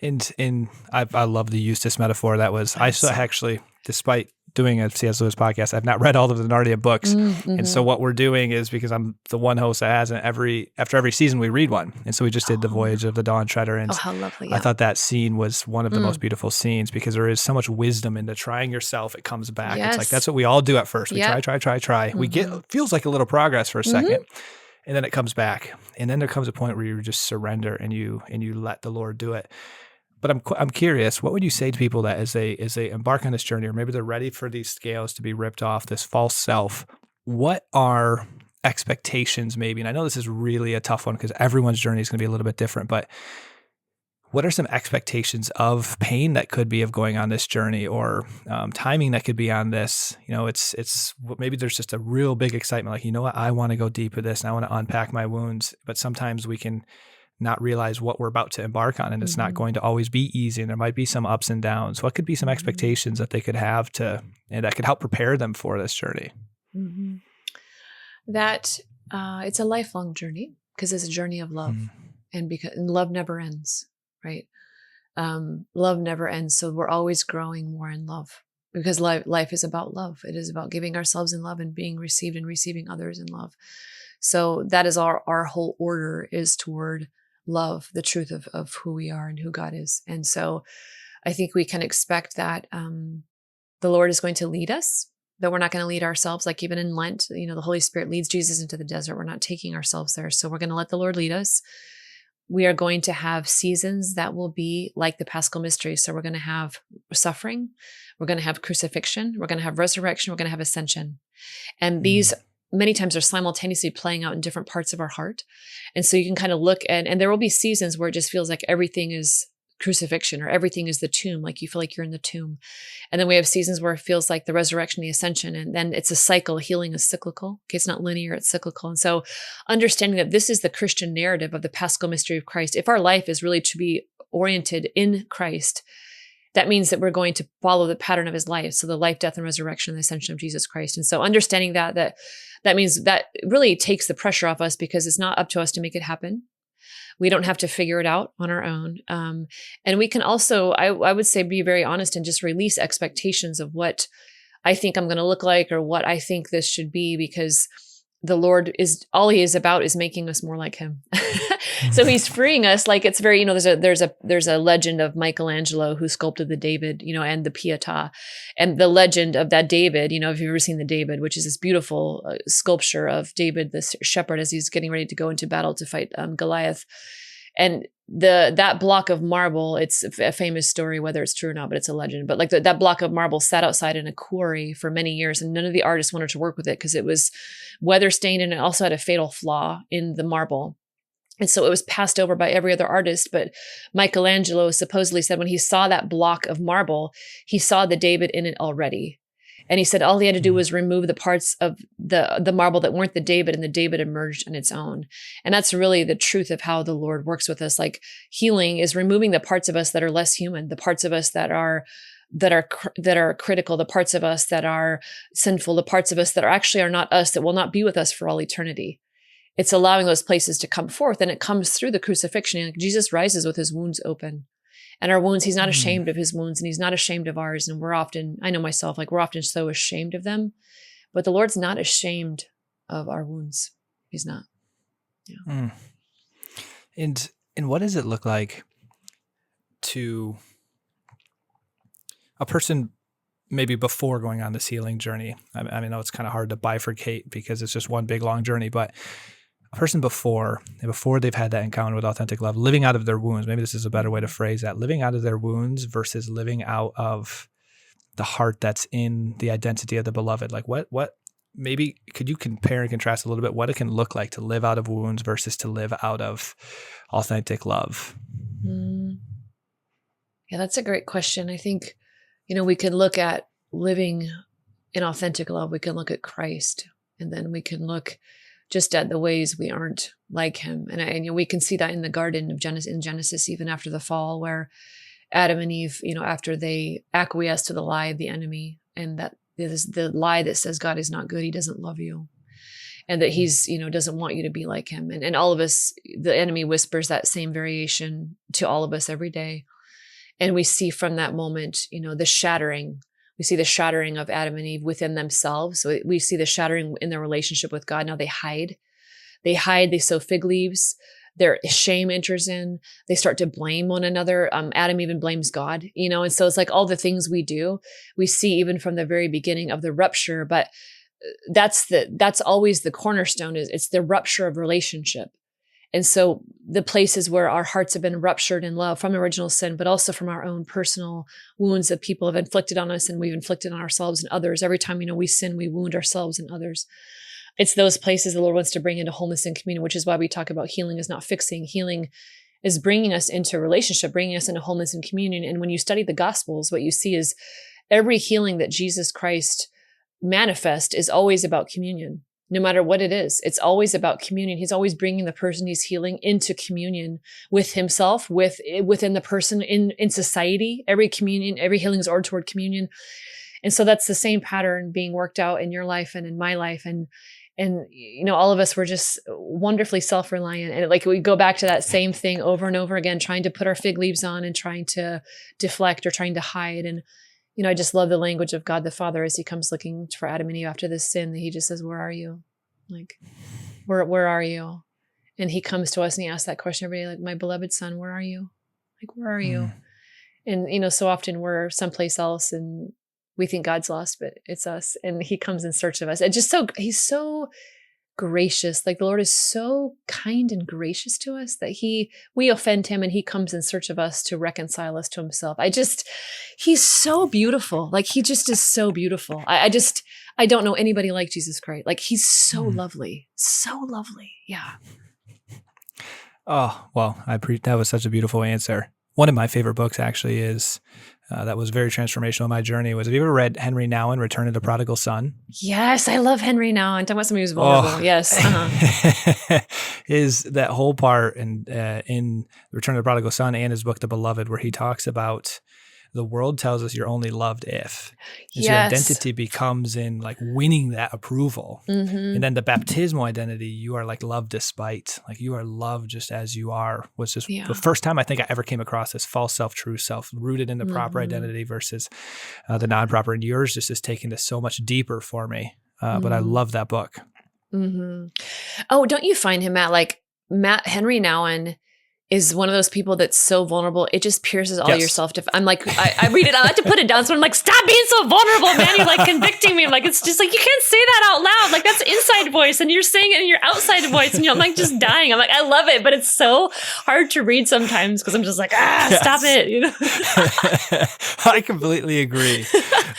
Speaker 1: And I love the Eustace metaphor. That was, I still actually, despite doing a C.S. Lewis podcast, I've not read all of the Narnia books. And so what we're doing is, because I'm the one host that hasn't, after every season we read one. And so we just did The Voyage of the Dawn Treader. And
Speaker 2: how lovely.
Speaker 1: I thought that scene was one of the most beautiful scenes, because there is so much wisdom into trying yourself. It comes back. It's like, that's what we all do at first. We try. We get, feels like a little progress for a second. And then it comes back. And then there comes a point where you just surrender and you let the Lord do it. But I'm curious, what would you say to people that as they embark on this journey, or maybe they're ready for these scales to be ripped off, this false self, what are expectations maybe? And I know this is really a tough one because everyone's journey is going to be a little bit different, but what are some expectations of pain that could be of going on this journey, or timing that could be on this? It's maybe there's just a real big excitement, like, you know what, I want to go deep with this and I want to unpack my wounds, but sometimes we can not realize what we're about to embark on, and it's not going to always be easy, and there might be some ups and downs. What could be some expectations that they could have and that could help prepare them for this journey?
Speaker 2: That it's a lifelong journey, because it's a journey of love, and love never ends, right? Love never ends. So we're always growing more in love, because life is about love. It is about giving ourselves in love and being received and receiving others in love. So that is our whole order is toward love, the truth of who we are and who God is. And so I think we can expect that the Lord is going to lead us, that we're not going to lead ourselves. Like even in Lent, the Holy Spirit leads Jesus into the desert. We're not taking ourselves there. So we're going to let the Lord lead us. We are going to have seasons that will be like the Paschal mystery. So we're going to have suffering. We're going to have crucifixion. We're going to have resurrection. We're going to have ascension. And these many times are simultaneously playing out in different parts of our heart. And so you can kind of look and there will be seasons where it just feels like everything is crucifixion or everything is the tomb, like you feel like you're in the tomb. And then we have seasons where it feels like the resurrection, the ascension, and then it's a cycle. Healing is cyclical. Okay, it's not linear, it's cyclical. And so understanding that this is the Christian narrative of the Paschal mystery of Christ. If our life is really to be oriented in Christ, that means that we're going to follow the pattern of his life. So the life, death, and resurrection, and the ascension of Jesus Christ. And so understanding that means that really takes the pressure off us, because it's not up to us to make it happen. We don't have to figure it out on our own. And we can also, I would say, be very honest and just release expectations of what I think I'm going to look like or what I think this should be, because the Lord all he is about is making us more like him. So he's freeing us. Like it's very, there's a legend of Michelangelo who sculpted the David, and the Pietà, and the legend of that David, if you've ever seen the David, which is this beautiful sculpture of David, the shepherd, as he's getting ready to go into battle to fight Goliath. And that block of marble, it's a famous story, whether it's true or not, but it's a legend. But like that block of marble sat outside in a quarry for many years, and none of the artists wanted to work with it because it was weather stained and it also had a fatal flaw in the marble. And so it was passed over by every other artist. But Michelangelo supposedly said when he saw that block of marble, he saw the David in it already. And he said all he had to do was remove the parts of the marble that weren't the David, and the David emerged on its own. And that's really the truth of how the Lord works with us. Like healing is removing the parts of us that are less human, the parts of us that are critical, the parts of us that are sinful, the parts of us that actually are not us, that will not be with us for all eternity. It's allowing those places to come forth, and it comes through the crucifixion. Like Jesus rises with his wounds open. And our wounds, he's not ashamed of his wounds, and he's not ashamed of ours. And we're often, I know myself, like we're often so ashamed of them, but the Lord's not ashamed of our wounds. He's not. Yeah.
Speaker 1: And what does it look like to a person maybe before going on this healing journey? I know it's kind of hard to bifurcate because it's just one big long journey, but a person before they've had that encounter with authentic love, living out of their wounds, maybe this is a better way to phrase that, living out of their wounds versus living out of the heart that's in the identity of the beloved. Like what maybe could you compare and contrast a little bit what it can look like to live out of wounds versus to live out of authentic love?
Speaker 2: Yeah, that's a great question. I think, we can look at living in authentic love. We can look at Christ, and then we can look just at the ways we aren't like him. And we can see that in the garden of Genesis, even after the fall, where Adam and Eve, after they acquiesce to the lie of the enemy, and that is the lie that says God is not good, he doesn't love you, and that he's, doesn't want you to be like him. And all of us, the enemy whispers that same variation to all of us every day. And we see from that moment, the shattering. We see the shattering of Adam and Eve within themselves. So we see the shattering in their relationship with God. Now they hide. They sow fig leaves. Their shame enters in. They start to blame one another. Adam even blames God, and so it's like all the things we do, we see even from the very beginning of the rupture, but that's always the cornerstone, is it's the rupture of relationship. And so the places where our hearts have been ruptured in love from original sin, but also from our own personal wounds that people have inflicted on us and we've inflicted on ourselves and others. Every time, we sin, we wound ourselves and others. It's those places the Lord wants to bring into wholeness and communion, which is why we talk about healing is not fixing. Healing is bringing us into a relationship, bringing us into wholeness and communion. And when you study the Gospels, what you see is every healing that Jesus Christ manifests is always about communion. No matter what it is, it's always about communion. He's always bringing the person he's healing into communion with himself, within the person, in society. Every healing is ordered toward communion. And so that's the same pattern being worked out in your life and in my life. And all of us were just wonderfully self-reliant. And like we go back to that same thing over and over again, trying to put our fig leaves on and trying to deflect or trying to hide. And, I just love the language of God the Father as he comes looking for Adam and Eve after this sin, that he just says, where are you? Like, where are you? And he comes to us and he asks that question every day, like, my beloved son, where are you? Like, where are you? And, so often we're someplace else and we think God's lost, but it's us. And he comes in search of us. And he's so gracious. Like the Lord is so kind and gracious to us that we offend him and he comes in search of us to reconcile us to himself. He's so beautiful. Like he just is so beautiful. I don't know anybody like Jesus Christ. Like he's so lovely, so lovely. Yeah.
Speaker 1: Oh, well, that was such a beautiful answer. One of my favorite books actually is, that was very transformational in my journey, have you ever read Henry Nouwen, Return of the Prodigal Son?
Speaker 2: Yes, I love Henry Nouwen. Talking about somebody who's vulnerable. Yes.
Speaker 1: Is that whole part in Return of the Prodigal Son and his book, The Beloved, where he talks about the world tells us you're only loved if. Yes. Your identity becomes in like winning that approval. Mm-hmm. And then the baptismal identity, you are like loved despite, like you are loved just as you are, was just the first time I think I ever came across this false self, true self, rooted in the proper identity versus the non-proper. And yours just is taking this so much deeper for me. But I love that book. Mm-hmm.
Speaker 2: Oh, don't you find him, Henry Nouwen is one of those people that's so vulnerable. It just pierces all your self-defense. I'm like, I read it. I like to put it down. So I'm like, stop being so vulnerable, man. You're like convicting me. I'm like, it's just like, you can't say that out loud. Like that's inside voice and you're saying it in your outside voice. And I'm like just dying. I'm like, I love it, but it's so hard to read sometimes because I'm just like, stop it.
Speaker 1: I completely agree.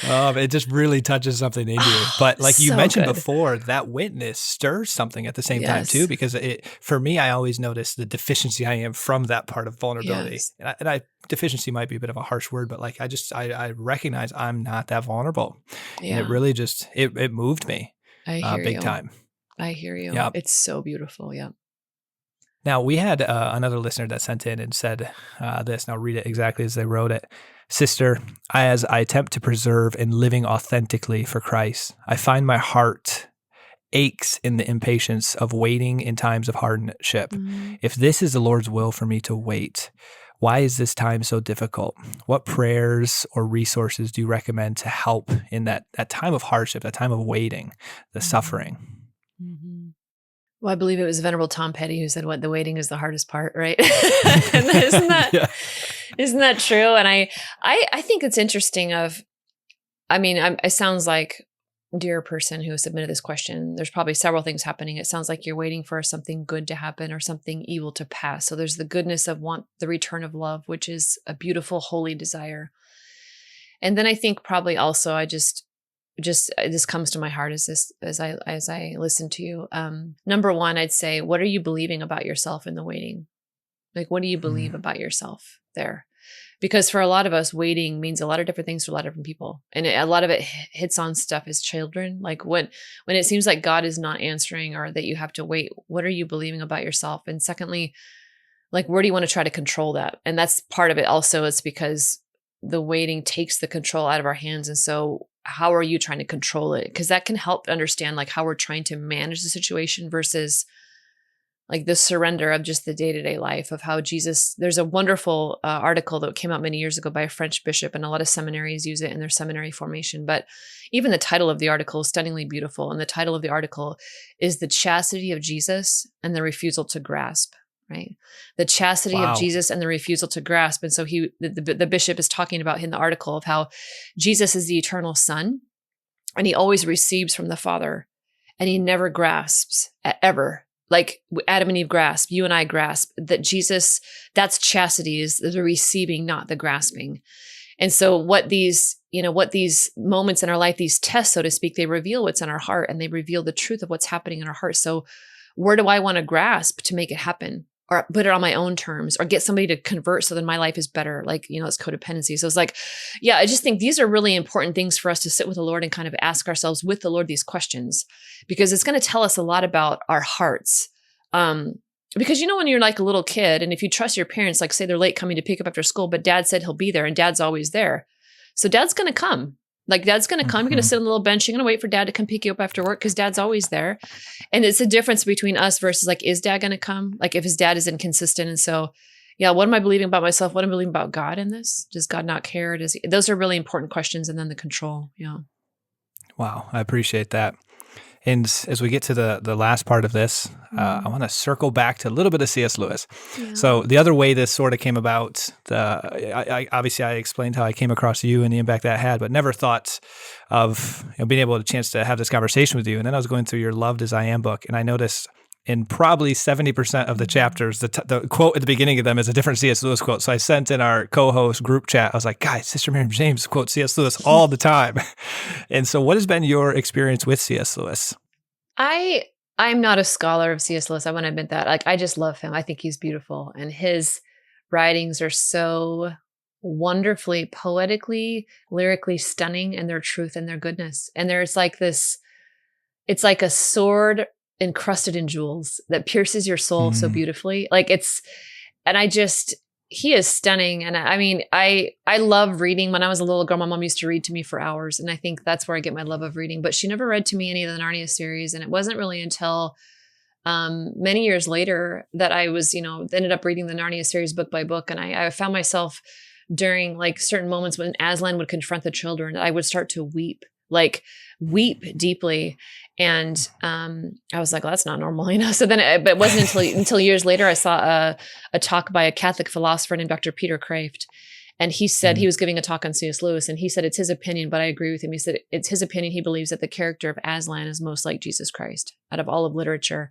Speaker 1: It just really touches something in you. But like you mentioned before, that witness stirs something at the same time too, because for me, I always notice the deficiency I am from that part of vulnerability. Yes. And deficiency might be a bit of a harsh word, but like I recognize I'm not that vulnerable. Yeah. And it really just, it moved me big time.
Speaker 2: I hear you.
Speaker 1: Yeah.
Speaker 2: It's so beautiful. Yeah.
Speaker 1: Now we had another listener that sent in and said this, and I'll read it exactly as they wrote it. Sister, as I attempt to preserve and living authentically for Christ, I find my heart aches in the impatience of waiting in times of hardship. Mm-hmm. If this is the Lord's will for me to wait, why is this time so difficult? What prayers or resources do you recommend to help in that time of hardship, that time of waiting, the suffering? Mm-hmm.
Speaker 2: Well, I believe it was Venerable Tom Petty who said, "What the waiting is the hardest part," right? Isn't that true? And I think it's interesting. It sounds like, dear person who submitted this question, there's probably several things happening. It sounds like you're waiting for something good to happen or something evil to pass. So there's the goodness of the return of love, which is a beautiful, holy desire. And then I think probably also this comes to my heart as I listen to you. Number one, I'd say, what are you believing about yourself in the waiting? Like, what do you believe about yourself there? Because for a lot of us, waiting means a lot of different things to a lot of different people. And a lot of it hits on stuff as children. Like when it seems like God is not answering or that you have to wait, what are you believing about yourself? And secondly, like, where do you want to try to control that? And that's part of it also. It's because the waiting takes the control out of our hands. And so how are you trying to control it? Because that can help understand like how we're trying to manage the situation versus like the surrender of just the day-to-day life of how Jesus, there's a wonderful article that came out many years ago by a French bishop, and a lot of seminaries use it in their seminary formation. But even the title of the article is stunningly beautiful. And the title of the article is The Chastity of Jesus and the Refusal to Grasp, right? The chastity
Speaker 1: Wow.
Speaker 2: of Jesus and the refusal to grasp. And so the bishop is talking about in the article of how Jesus is the eternal Son, and he always receives from the Father, and he never grasps ever. Like Adam and Eve grasp, you and I grasp, that Jesus, that's chastity, is the receiving, not the grasping. And so what these moments in our life, these tests, so to speak, they reveal what's in our heart, and they reveal the truth of what's happening in our heart. So where do I want to grasp to make it happen, or put it on my own terms, or get somebody to convert so then my life is better? Like, it's codependency. So it's like, yeah, I just think these are really important things for us to sit with the Lord and kind of ask ourselves with the Lord these questions, because it's going to tell us a lot about our hearts. Because when you're like a little kid, and if you trust your parents, like say they're late coming to pick up after school, but dad said he'll be there, and dad's always there. So dad's going to come. Like dad's going to come. You're going to sit on a little bench. You're going to wait for dad to come pick you up after work because dad's always there. And it's a difference between us versus like, is dad going to come? Like if his dad is inconsistent. And so, yeah, what am I believing about myself? What am I believing about God in this? Does God not care? Those are really important questions. And then the control. Yeah.
Speaker 1: Wow. I appreciate that. And as we get to the last part of this, I want to circle back to a little bit of C.S. Lewis. Yeah. So the other way this sort of came about, obviously I explained how I came across you and the impact that had, but never thought of being able to chance to have this conversation with you. And then I was going through your Loved as I Am book, and I noticed in probably 70% of the chapters, the quote at the beginning of them is a different C.S. Lewis quote. So I sent in our co-host group chat, I was like, guys, Sister Miriam James quotes C.S. Lewis all the time. And so what has been your experience with C.S. Lewis?
Speaker 2: I'm not a scholar of C.S. Lewis. I want to admit that. Like, I just love him. I think he's beautiful. And his writings are so wonderfully, poetically, lyrically stunning in their truth and their goodness. And there's like this, it's like a sword encrusted in jewels that pierces your soul so beautifully. Like he is stunning. And I mean, I love reading. When I was a little girl, my mom used to read to me for hours. And I think that's where I get my love of reading, but she never read to me any of the Narnia series. And it wasn't really until many years later that I was, ended up reading the Narnia series book by book. And I found myself during like certain moments when Aslan would confront the children, I would start to weep deeply. And I was like, well, that's not normal, So then, but it wasn't until years later, I saw a talk by a Catholic philosopher named Dr. Peter Kraft. And he said, he was giving a talk on C.S. Lewis, and he said, it's his opinion, but I agree with him. He said, it's his opinion. He believes that the character of Aslan is most like Jesus Christ out of all of literature.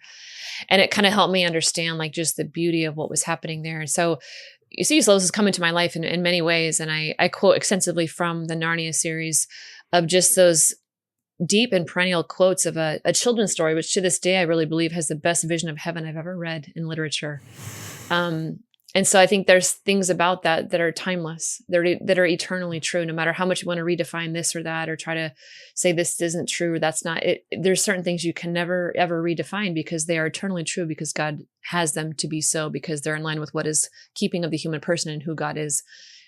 Speaker 2: And it kind of helped me understand like just the beauty of what was happening there. And so C.S. Lewis has come into my life in many ways. And I quote extensively from the Narnia series of just those deep and perennial quotes of a children's story, which to this day, I really believe has the best vision of heaven I've ever read in literature. And so I think there's things about that are timeless, that are eternally true, no matter how much you want to redefine this or that, or try to say this isn't true, or that's not it. There's certain things you can never, ever redefine because they are eternally true, because God has them to be so, because they're in line with what is keeping of the human person and who God is.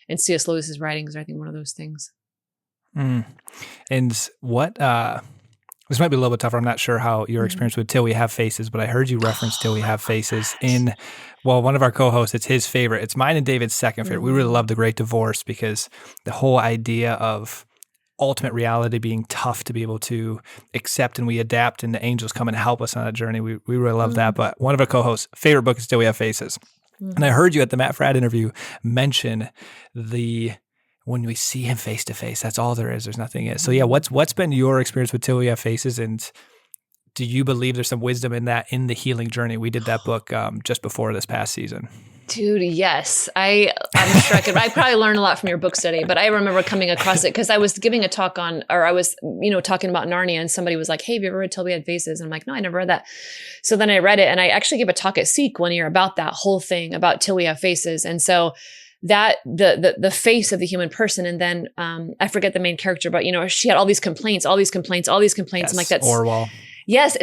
Speaker 2: And C.S. Lewis's writings are, I think, one of those things.
Speaker 1: And what, this might be a little bit tougher. I'm not sure how your experience with Till We Have Faces, but I heard you reference Till We Have Faces in, one of our co-hosts, it's his favorite. It's mine and David's second favorite. We really love The Great Divorce because the whole idea of ultimate reality being tough to be able to accept, and we adapt, and the angels come and help us on that journey. We really love that. But one of our co-hosts' favorite book is Till We Have Faces. And I heard you at the Matt Fradd interview mention when we see him face to face, that's all there is. There's nothing else. So yeah, what's been your experience with Till We Have Faces, and do you believe there's some wisdom in that in the healing journey? We did that book just before this past season.
Speaker 2: Dude, yes. I'm sure I probably learned a lot from your book study, but I remember coming across it because I was giving a talk talking about Narnia, and somebody was like, hey, have you ever read Till We Had Faces? And I'm like, no, I never read that. So then I read it, and I actually gave a talk at Seek one year about that whole thing, about Till We Have Faces. And so that the face of the human person. And then I forget the main character, but she had all these complaints.
Speaker 1: Yes,
Speaker 2: I'm like, that's
Speaker 1: Orwell.
Speaker 2: Yes,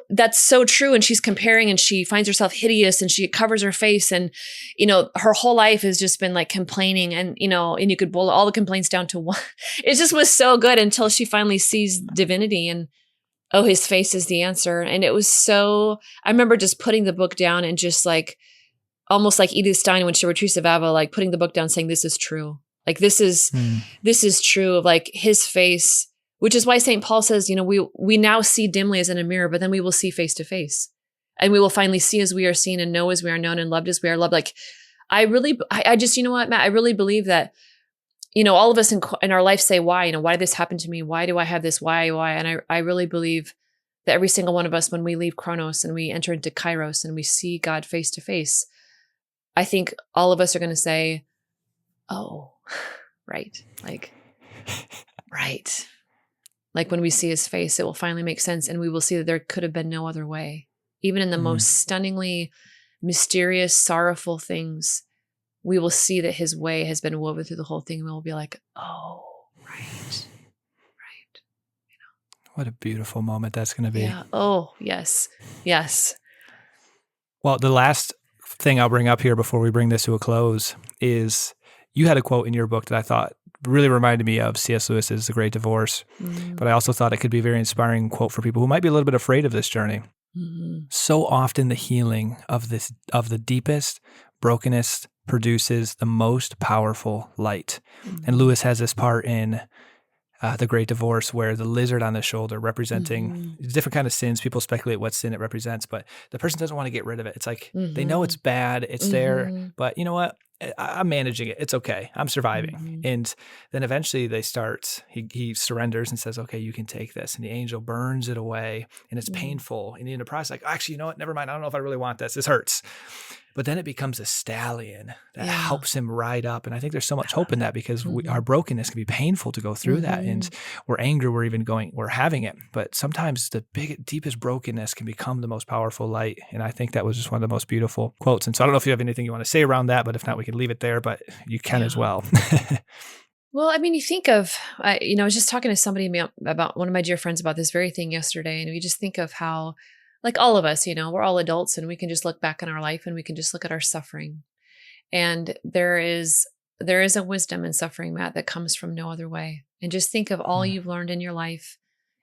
Speaker 2: that's so true. And she's comparing, and she finds herself hideous, and she covers her face, and her whole life has just been like complaining, and and you could boil all the complaints down to one. It just was so good until she finally sees divinity. And oh, his face is the answer. And it was so, I remember just putting the book down and just like, almost like Edith Stein when she wrote Teresa of Avila, like putting the book down saying, this is true. Like, this is true of like his face, which is why St. Paul says, we now see dimly as in a mirror, but then we will see face to face, and we will finally see as we are seen, and know as we are known, and loved as we are loved. Like, I just, you know what, Matt, I really believe that, all of us in our life say, why, why did this happen to me? Why do I have this? Why? And I really believe that every single one of us, when we leave Chronos and we enter into Kairos and we see God face to face, I think all of us are going to say, oh, right. Like, right. Like when we see his face, it will finally make sense. And we will see that there could have been no other way. Even in the most stunningly mysterious, sorrowful things, we will see that his way has been woven through the whole thing. And we'll be like, oh, right.
Speaker 1: What a beautiful moment that's going to be.
Speaker 2: Yeah. Oh, yes. Yes.
Speaker 1: Well, the last thing I'll bring up here before we bring this to a close is you had a quote in your book that I thought really reminded me of C.S. Lewis's The Great Divorce, but I also thought it could be a very inspiring quote for people who might be a little bit afraid of this journey. So often the healing of the deepest, brokenest produces the most powerful light. And Lewis has this part in The Great Divorce where the lizard on the shoulder representing different kind of sins. People speculate what sin it represents, but the person doesn't want to get rid of it. It's like they know it's bad, it's there, but you know what? I'm managing it. It's okay. I'm surviving. And then eventually he surrenders and says, okay, you can take this. And the angel burns it away, and it's painful. And in the process, like, actually, you know what? Never mind. I don't know if I really want this. This hurts. But then it becomes a stallion that helps him ride up. And I think there's so much hope in that because our brokenness can be painful to go through that. And we're angry, we're having it. But sometimes the deepest brokenness can become the most powerful light. And I think that was just one of the most beautiful quotes. And so I don't know if you have anything you want to say around that, but if not, we can leave it there, but you can as well.
Speaker 2: Well, I mean, you think of, I was just talking to somebody about one of my dear friends about this very thing yesterday. And we just think of how, like all of us, we're all adults and we can just look back in our life and we can just look at our suffering. And there is a wisdom in suffering, Matt, that comes from no other way. And just think of all you've learned in your life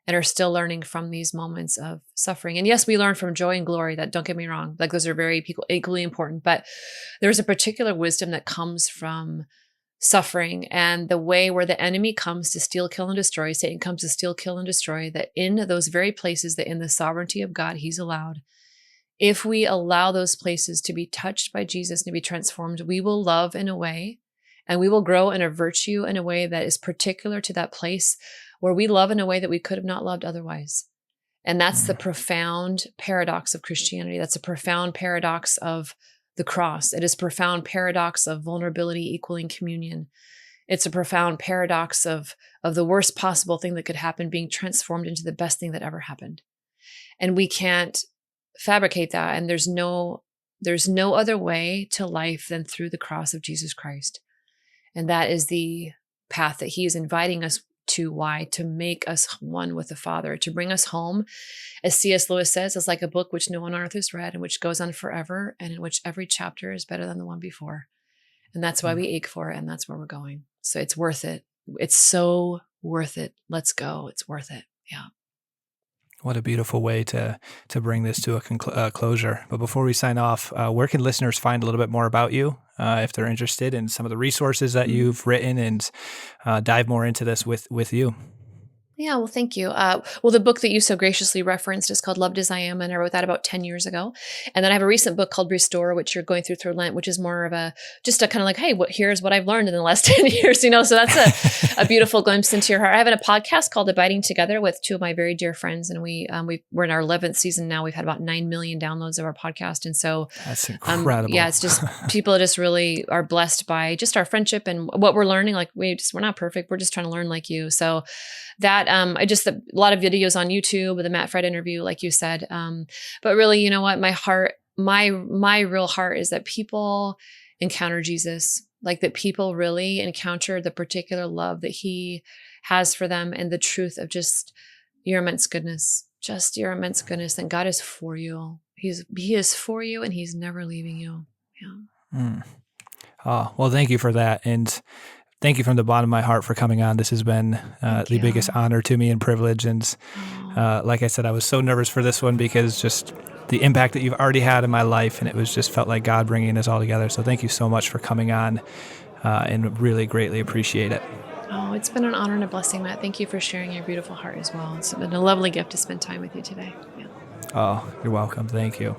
Speaker 2: and are still learning from these moments of suffering. And yes, we learn from joy and glory. That, don't get me wrong, like those are very equally important, but there's a particular wisdom that comes from suffering and the way where the enemy comes to steal, kill, and destroy. Satan comes to steal, kill, and destroy, that in those very places that in the sovereignty of God, he's allowed. If we allow those places to be touched by Jesus and to be transformed, we will love in a way, and we will grow in a virtue in a way that is particular to that place where we love in a way that we could have not loved otherwise. And that's the profound paradox of Christianity. That's a profound paradox of the cross. It is a profound paradox of vulnerability equaling communion. It's a profound paradox of the worst possible thing that could happen being transformed into the best thing that ever happened. And we can't fabricate that. And there's no other way to life than through the cross of Jesus Christ. And that is the path that he is inviting us to. Why? To make us one with the Father, to bring us home. As C.S. Lewis says, it's like a book which no one on earth has read and which goes on forever and in which every chapter is better than the one before. And that's why we ache for it. And that's where we're going. So it's worth it. It's so worth it. Let's go. It's worth it. Yeah.
Speaker 1: What a beautiful way to bring this to a closure. But before we sign off, where can listeners find a little bit more about you if they're interested in some of the resources that you've written and dive more into this with you?
Speaker 2: Yeah, well, thank you. Well, the book that you so graciously referenced is called Loved as I Am, and I wrote that about 10 years ago. And then I have a recent book called Restore, which you're going through Lent, which is more of just a kind of like, hey, here's what I've learned in the last 10 years, So that's a beautiful glimpse into your heart. I have a podcast called Abiding Together with two of my very dear friends, and we're in our 11th season now. We've had about 9 million downloads of our podcast. And so
Speaker 1: that's incredible.
Speaker 2: Yeah, it's just people just really are blessed by just our friendship and what we're learning. Like we're not perfect. We're just trying to learn like you. So that a lot of videos on YouTube, the Matt Fred interview, like you said. But really, you know what? My heart, my real heart is that people encounter Jesus, like that people really encounter the particular love that he has for them and the truth of just your immense goodness, that God is for you. He is for you and he's never leaving you. Yeah.
Speaker 1: Oh, well, thank you for that. And thank you from the bottom of my heart for coming on. This has been the biggest honor to me and privilege. And like I said, I was so nervous for this one because just the impact that you've already had in my life, and it was just felt like God bringing us all together. So thank you so much for coming on, and really greatly appreciate it.
Speaker 2: Oh, it's been an honor and a blessing, Matt. Thank you for sharing your beautiful heart as well. It's been a lovely gift to spend time with you today. Yeah.
Speaker 1: Oh, you're welcome. Thank you.